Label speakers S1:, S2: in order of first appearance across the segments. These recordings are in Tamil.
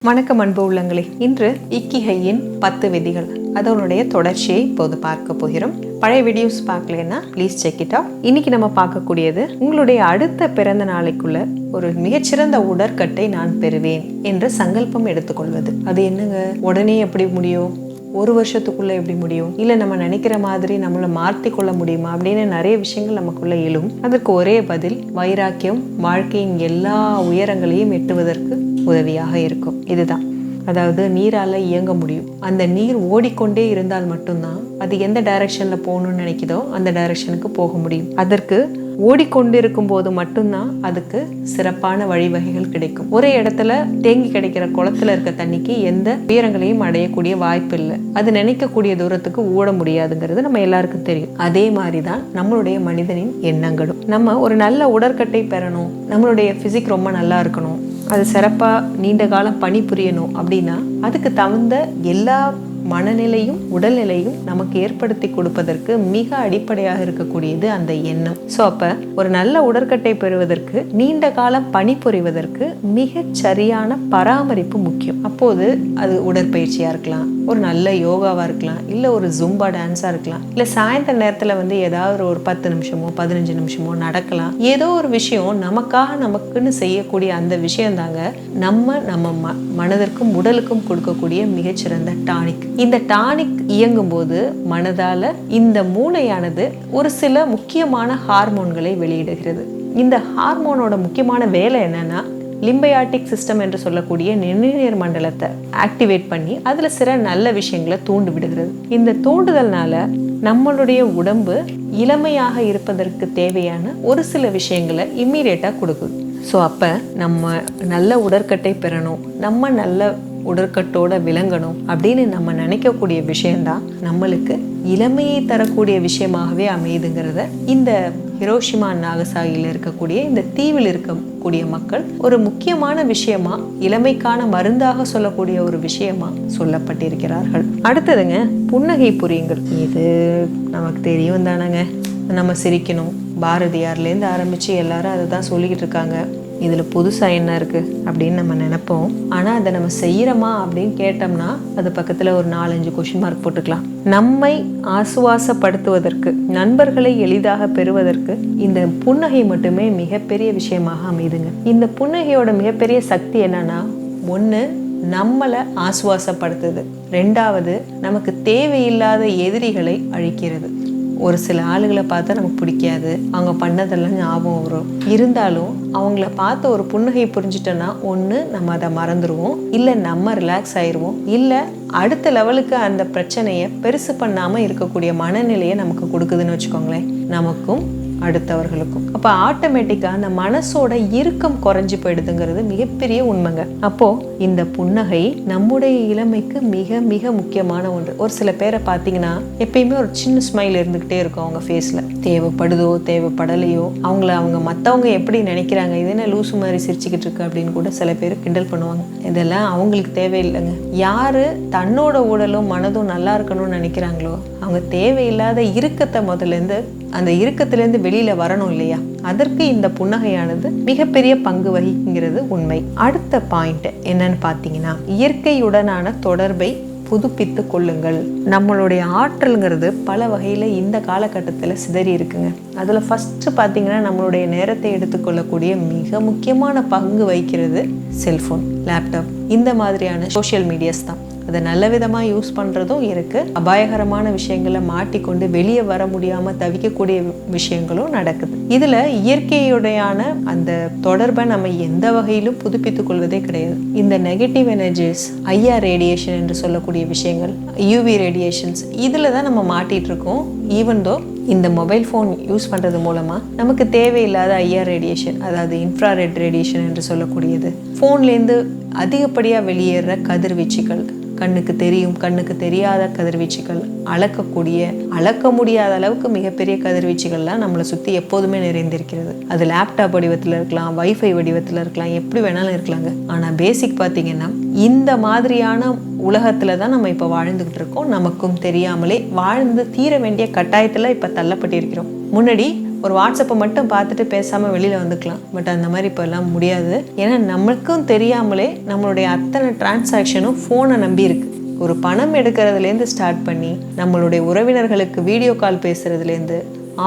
S1: வணக்கம் அன்பு உள்ளங்களே. இன்று இக்கிகையின் 10 விதிகள் அதனுடைய தொடர்ச்சியை இப்போது பார்க்க போகிறோம். பழைய வீடியோஸ் பார்க்கலன்னா ப்ளீஸ் செக் இட் அவுட். இன்னைக்கு நம்ம பார்க்கக்கூடியது, உங்களுடைய அடுத்த பிறந்த நாளைக்குள்ள ஒரு மிகச்சிறந்த உடற்கட்டை நான் பெறுவேன் என்ற சங்கல்பம் எடுத்துக்கொள்வது. அது என்னங்க, உடனே எப்படி முடியும்? ஒரு வருஷத்துக்குள்ள எப்படி முடியும்? இல்ல நம்ம நினைக்கிற மாதிரி நம்மளை மாற்றி கொள்ள முடியுமா அப்படின்னு நிறைய விஷயங்கள் நமக்குள்ள எழும். அதற்கு ஒரே பதில், வைராக்கியம் வாழ்க்கையின் எல்லா உயரங்களையும் எட்டுவதற்கு உதவியாக இருக்கும். இதுதான். அதாவது நீரால இயங்க முடியும். அந்த நீர் ஓடிக்கொண்டே இருந்தால் மட்டும்தான் அது எந்த டைரக்ஷன்ல போகணும்னு நினைக்குதோ அந்த டைரக்ஷனுக்கு போக முடியும். அதற்கு ஓடிக்கொண்டிருக்கும் போது மட்டும்தான் அதுக்கு சிறப்பான வழிவகைகள் கிடைக்கும். ஒரே இடத்துல தேங்கி கிடைக்கிற குளத்துல இருக்க தண்ணிக்கு எந்த உயரங்களையும் அடையக்கூடிய வாய்ப்பு இல்லை. அது நினைக்கக்கூடிய தூரத்துக்கு ஓட முடியாதுங்கிறது நம்ம எல்லாருக்கும் தெரியும். அதே மாதிரிதான் நம்மளுடைய மனிதனின் எண்ணங்களும். நம்ம ஒரு நல்ல உடற்கட்டை பெறணும், நம்மளுடைய பிசிக் ரொம்ப நல்லா இருக்கணும், அது சிறப்பாக நீண்ட காலம் பணிபுரியணும் அப்படின்னா அதுக்கு தகுந்த எல்லா மனநிலையும் உடல்நிலையும் நமக்கு ஏற்படுத்தி கொடுப்பதற்கு மிக அடிப்படையாக இருக்கக்கூடியது அந்த எண்ணம். ஸோ அப்போ ஒரு நல்ல உடற்கட்டை பெறுவதற்கு, நீண்ட காலம் பணிபுரிவதற்கு மிக சரியான பராமரிப்பு முக்கியம். அப்போது அது உடற்பயிற்சியாக இருக்கலாம், ஒரு நல்ல யோகாவாக இருக்கலாம், இல்லை ஒரு ஜும்பா டான்ஸாக இருக்கலாம், இல்லை சாயந்தர நேரத்தில் ஏதாவது ஒரு 10 நிமிஷமோ 15 நிமிஷமோ நடக்கலாம். ஏதோ ஒரு விஷயம் நமக்குன்னு செய்யக்கூடிய அந்த விஷயம் தாங்க நம்ம மனதிற்கும் உடலுக்கும் கொடுக்கக்கூடிய மிகச்சிறந்த டானிக். இந்த டானிக் இயங்கும் போது மனதால இந்த மூளையானது ஒரு சில முக்கியமான ஹார்மோன்களை வெளியிடுகிறது. இந்த ஹார்மோனோட முக்கியமான வேலை என்னன்னா, லிம்பயாட்டிக் சிஸ்டம் என்று சொல்லக்கூடிய நிணநீர் மண்டலத்தை ஆக்டிவேட் பண்ணி அதுல சில நல்ல விஷயங்களை தூண்டு விடுகிறது. இந்த தூண்டுதல்னால நம்மளுடைய உடம்பு இளமையாக இருப்பதற்கு தேவையான ஒரு சில விஷயங்களை இம்மீடியட்டா கொடுக்குது. ஸோ அப்ப நம்ம நல்ல உடற்கட்டை பெறணும், நம்ம நல்ல உடற்கட்டோட விளங்கணும் அப்படின்னு நம்ம நினைக்கக்கூடிய விஷயம்தான் நம்மளுக்கு இளமையை தரக்கூடிய விஷயமாகவே அமையுதுங்கிறத இந்த ஹிரோஷிமா நாகசாகியில் இருக்கக்கூடிய இந்த தீவில் இருக்கக்கூடிய மக்கள் ஒரு முக்கியமான விஷயமா, இளமைக்கான மருந்தாக சொல்லக்கூடிய ஒரு விஷயமா சொல்லப்பட்டிருக்கிறார்கள். அடுத்ததுங்க, புன்னகை புரியுங்கள். இது நமக்கு தெரியும் தானங்க. நம்ம சிரிக்கணும். பாரதியார்லேருந்து ஆரம்பிச்சு எல்லாரும் அதை தான் சொல்லிக்கிட்டு இருக்காங்க. இதுல புதுசா என்ன இருக்கு அப்படின்னு நம்ம நினைப்போம். ஆனா அதை நம்ம செய்யறோமா அப்படின்னு கேட்டோம்னா அது பக்கத்துல ஒரு 4-5 கொஸ்டின் மார்க் போட்டுக்கலாம். நம்மை ஆசுவாசப்படுத்துவதற்கு, நண்பர்களை எளிதாக பெறுவதற்கு இந்த புன்னகை மட்டுமே மிகப்பெரிய விஷயமாக அமைதுங்க. இந்த புன்னகையோட மிகப்பெரிய சக்தி என்னன்னா, ஒண்ணு நம்மளை ஆசுவாசப்படுத்துது, 2வது நமக்கு தேவையில்லாத எதிரிகளை அழிக்கிறது. ஒரு சில ஆளுகளை பார்த்தா நமக்கு பிடிக்காது, அவங்க பண்ணதெல்லாம் ஞாபகம் வரும். இருந்தாலும் அவங்கள பார்த்து ஒரு புன்னகை புரிஞ்சிட்டோன்னா ஒன்று நம்ம அதை மறந்துடுவோம், இல்லை நம்ம ரிலாக்ஸ் ஆயிடுவோம், இல்லை அடுத்த லெவலுக்கு அந்த பிரச்சனையை பெருசு பண்ணாமல் இருக்கக்கூடிய மனநிலையை நமக்கு கொடுக்குதுன்னு வச்சுக்கோங்களேன், நமக்கும் அடுத்தவர்களுக்கும். அப்போ ஆட்டோமேட்டிக்காக அந்த மனசோட இறுக்கம் குறைஞ்சி போயிடுதுங்கிறது மிகப்பெரிய உண்மைங்க. அப்போ இந்த புன்னகை நம்முடைய இளமைக்கு மிக மிக முக்கியமான ஒன்று. ஒரு சில பேரை பார்த்தீங்கன்னா எப்பயுமே ஒரு சின்ன ஸ்மைல் இருந்துகிட்டே இருக்கும் அவங்க ஃபேஸ்ல. தேவைப்படுதோ தேவைப்படலையோ அவங்க மற்றவங்க எப்படி நினைக்கிறாங்க, இது என்ன லூசு மாதிரி சிரிச்சுக்கிட்டு இருக்கு அப்படின்னு கூட சில பேர் கிண்டல் பண்ணுவாங்க. இதெல்லாம் அவங்களுக்கு தேவையில்லைங்க. யாரு தன்னோட உடலும் மனதும் நல்லா இருக்கணும்னு நினைக்கிறாங்களோ அவங்க தேவையில்லாத இறுக்கத்தை முதல்ல அந்த இறுக்கத்திலேருந்து வெளியில வரணும் இல்லையா, அதற்கு இந்த புன்னகையானது மிகப்பெரிய பங்கு வகிக்கிறது உண்மை. அடுத்த பாயிண்ட் என்னன்னு பார்த்தீங்கன்னா, இயற்கையுடனான தொடர்பை புதுப்பித்து கொள்ளுங்கள். நம்மளுடைய ஆற்றல்ங்கிறது பல வகையில் இந்த காலகட்டத்தில் சிதறி இருக்குங்க. அதில் ஃபர்ஸ்ட் பார்த்தீங்கன்னா, நம்மளுடைய நேரத்தை எடுத்துக்கொள்ளக்கூடிய மிக முக்கியமான பங்கு வகிக்கிறது செல்ஃபோன், லேப்டாப், இந்த மாதிரியான சோஷியல் மீடியாஸ் தான். அதை நல்ல விதமாக யூஸ் பண்ணுறதும் இருக்குது, அபாயகரமான விஷயங்களை மாட்டிக்கொண்டு வெளியே வர முடியாமல் தவிக்கக்கூடிய விஷயங்களும் நடக்குது. இதில் இயற்கையுடையான அந்த தொடர்பை நம்ம எந்த வகையிலும் புதுப்பித்துக் கொள்வதே கிடையாது. இந்த நெகட்டிவ் எனர்ஜிஸ், ஐஆர் ரேடியேஷன் என்று சொல்லக்கூடிய விஷயங்கள், யூவி ரேடியேஷன்ஸ், இதில் தான் நம்ம மாட்டிகிட்டு இருக்கோம். ஈவன் தோ இந்த மொபைல் ஃபோன் யூஸ் பண்ணுறது மூலமாக நமக்கு தேவையில்லாத ஐஆர் ரேடியேஷன், அதாவது இன்ஃப்ராரெட் ரேடியேஷன் என்று சொல்லக்கூடியது, ஃபோன்லேருந்து அதிகப்படியாக வெளியேற கதிர்வீச்சுகள், கண்ணுக்கு தெரியும் கண்ணுக்கு தெரியாத கதிர்வீச்சுகள், அளக்க முடியாத அளவுக்கு மிகப்பெரிய கதிர்வீச்சுகள்லாம் நம்மளை சுற்றி எப்போதுமே நிறைந்திருக்கிறது. அது லேப்டாப் வடிவத்தில் இருக்கலாம், வைஃபை வடிவத்தில் இருக்கலாம், எப்படி வேணாலும் இருக்கலாங்க. ஆனால் பேசிக் பார்த்தீங்கன்னா இந்த மாதிரியான உலகத்தில் தான் நம்ம இப்போ வாழ்ந்துக்கிட்டு இருக்கோம். நமக்கும் தெரியாமலே வாழ்ந்து தீர வேண்டிய கட்டாயத்தில் இப்போ தள்ளப்பட்டிருக்கிறோம். முன்னாடி ஒரு வாட்ஸ்அப்பை மட்டும் பார்த்துட்டு பேசாமல் வெளியில் வந்துக்கலாம். பட் அந்த மாதிரி இப்போ எல்லாம் முடியாது. ஏன்னா நம்மளுக்கும் தெரியாமலே நம்மளுடைய அத்தனை டிரான்சாக்ஷனும் ஃபோனை நம்பி இருக்கு. ஒரு பணம் எடுக்கிறதுலேருந்து ஸ்டார்ட் பண்ணி நம்மளுடைய உறவினர்களுக்கு வீடியோ கால் பேசுகிறதுலேருந்து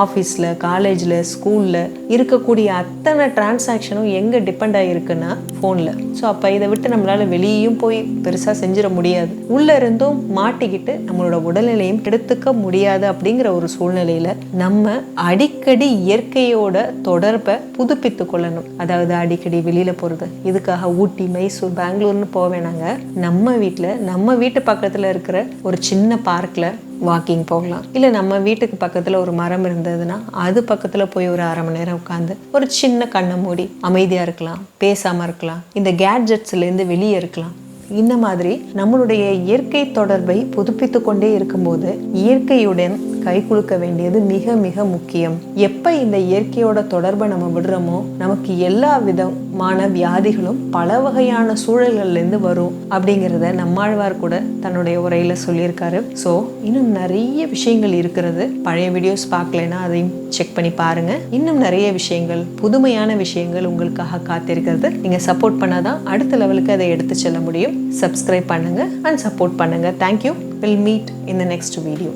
S1: ஆஃபீஸில், காலேஜில், ஸ்கூலில் இருக்கக்கூடிய அத்தனை டிரான்சாக்ஷனும் எங்கே டிபெண்ட் ஆகிருக்குன்னா ஃபோனில். ஸோ அப்போ இதை விட்டு நம்மளால் வெளியேயும் போய் பெருசாக செஞ்சிட முடியாது. உள்ளே இருந்தும் மாட்டிக்கிட்டு நம்மளோட உடல்நிலையும் கெடுத்துக்க முடியாது. அப்படிங்கிற ஒரு சூழ்நிலையில் நம்ம அடிக்கடி இயற்கையோட தொடர்பை புதுப்பித்து கொள்ளணும். அதாவது அடிக்கடி வெளியில் போகிறது. இதுக்காக ஊட்டி, மைசூர், பெங்களூர்னு போக வேணாங்க. நம்ம வீட்டில், நம்ம வீட்டு பக்கத்தில் இருக்கிற ஒரு சின்ன பார்க்கில் வாக்கிங் போகலாம். இல்லை நம்ம வீட்டுக்கு பக்கத்தில் ஒரு மரம் இருந்ததுன்னா அது பக்கத்தில் போய் ஒரு அரை மணி நேரம் உட்காந்து ஒரு சின்ன கண்ணை மூடி அமைதியாக இருக்கலாம், பேசாமல் இருக்கலாம், இந்த கேட்ஜெட்ஸ்லேருந்து வெளியே இருக்கலாம். இந்த மாதிரி நம்மளுடைய இயற்கை தொடர்பை புதுப்பித்து கொண்டே இருக்கும்போது இயற்கையுடன் கை குலுக்க வேண்டியது மிக மிக முக்கியம். எப்போ இந்த இயற்கையோட தொடர்பை நம்ம விடுறோமோ நமக்கு எல்லா விதமான வியாதிகளும் பல வகையான சூழல்கள்லேருந்து வரும் அப்படிங்கிறத நம்மாழ்வார் கூட தன்னுடைய உரையில் சொல்லியிருக்காரு. ஸோ இன்னும் நிறைய விஷயங்கள் இருக்கிறது. பழைய வீடியோஸ் பார்க்கலைன்னா அதையும் செக் பண்ணி பாருங்க. இன்னும் நிறைய விஷயங்கள், புதுமையான விஷயங்கள் உங்களுக்காக காத்திருக்கிறது. நீங்கள் சப்போர்ட் பண்ணாதான் அடுத்த லெவலுக்கு அதை எடுத்து செல்ல முடியும். சப்ஸ்கிரைப் பண்ணுங்க அண்ட் சப்போர்ட் பண்ணுங்க. Thank you. Will meet in the next video.